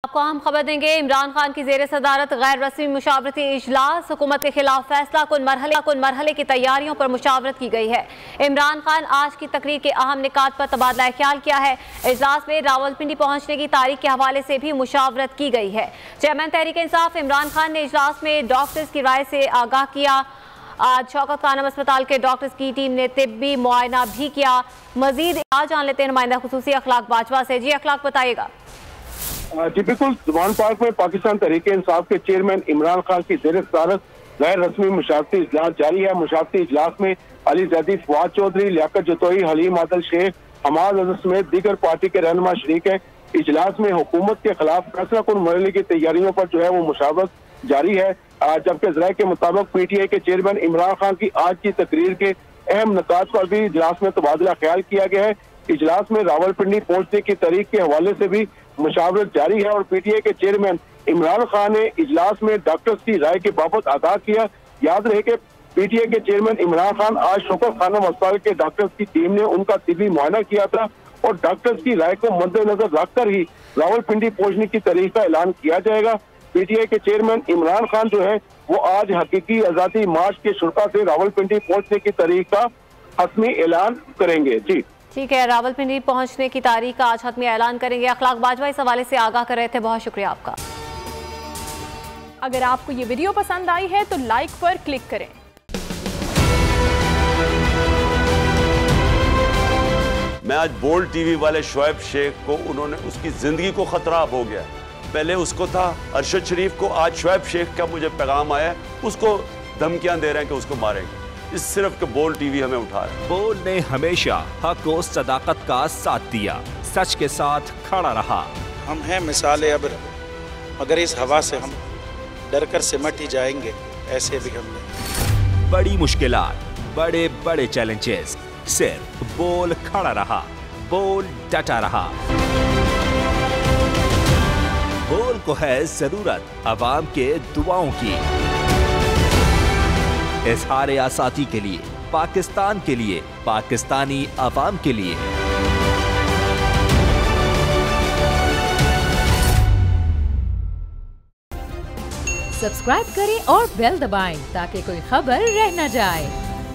आपको हम खबर देंगे। इमरान खान की जेर सदारत गैर रस्मी मुशावरती इजलास, हुकूमत के खिलाफ फैसला कुन मरहले की तैयारियों पर मुशावरत की गई है। इमरान खान आज की तकरीर के अहम निकात पर तबादला ख्याल किया है। इजलास में रावलपिंडी पहुंचने की तारीख के हवाले से भी मुशावरत की गई है। चेयरमैन तहरीक इंसाफ इमरान खान ने इजलास में डॉक्टर्स की राय से आगाह किया। आज शौकत खानम अस्पताल के डॉक्टर्स की टीम ने तिब्बी मुआयना भी किया। मजीद जान लेते हैं नुमाइंदा खुसूसी अखलाक बाजवा से। जी अखलाक बताइएगा। जी बिल्कुल, जुबान पार्क में पाकिस्तान तहरीक इंसाफ के चेयरमैन इमरान खान की जेर सदारत गैर रस्मी मुशावरती इजलास जारी है। मुशावरती इजलास में अली जैदी, फवाद चौधरी, लियाकत जतोई, हलीम आदिल शेख, हमाद अजहर समेत दीगर पार्टी के रहनुमा शरीक है। इजलास में हुकूमत के खिलाफ फैसला कुन मरहले की तैयारियों पर जो है वो मुशावरत जारी है। जबकि जराये के मुताबिक PTI के चेयरमैन इमरान खान की आज की तकरीर के अहम निकात पर भी इजलास में तबादला ख्याल किया गया है। इजलास में रावलपिंडी पहुंचने की तारीख के हवाले से भी मुशावरत जारी है और PTI के चेयरमैन इमरान खान ने इजलास में डॉक्टर्स की राय के बाबत आगाह किया। याद रहे कि PTI के चेयरमैन इमरान खान आज शौकत खानम अस्पताल के डॉक्टर्स की टीम ने उनका तिब्बी मुआयना किया था और डॉक्टर्स की राय को मद्देनजर रखकर ही रावलपिंडी पहुंचने की तारीख का ऐलान किया जाएगा। PTI के चेयरमैन इमरान खान जो है वो आज हकीकी आजादी मार्च के शुरा से रावलपिंडी पहुंचने की तारीख का हतमी ऐलान करेंगे। जी ठीक है, रावलपिंडी पहुंचने की तारीख का आज हतमी ऐलान करेंगे। अखलाक बाजवा इस हवाले से आगाह कर रहे थे, बहुत शुक्रिया आपका। अगर आपको ये वीडियो पसंद आई है तो लाइक पर क्लिक करें। मैं आज बोल्ड टीवी वाले शोएब शेख को, उन्होंने उसकी जिंदगी को खतरा अब हो गया। पहले उसको था अरशद शरीफ को, आज शोएब शेख का मुझे पैगाम आया, उसको धमकियां दे रहे हैं कि उसको मारेंगे। इस सिर्फ के बोल्ड टीवी हमें उठा रहा है। बोल्ड ने हमेशा हक और सदाकत का साथ दिया, सच के साथ खड़ा रहा। हम हैं मिसाल अब्र, मगर इस हवा से हम डर कर सिमट ही जाएंगे, ऐसे भी हम नहीं। बड़ी मुश्किलात, बड़े बड़े चैलेंजेस, सिर्फ बोल खड़ा रहा, बोल डटा रहा। बोल को है जरूरत अवाम के दुआओं की। इजहार आसाती के लिए, पाकिस्तान के लिए, पाकिस्तानी अवाम के लिए। सब्सक्राइब करें और बेल दबाएं ताकि कोई खबर रह न जाए।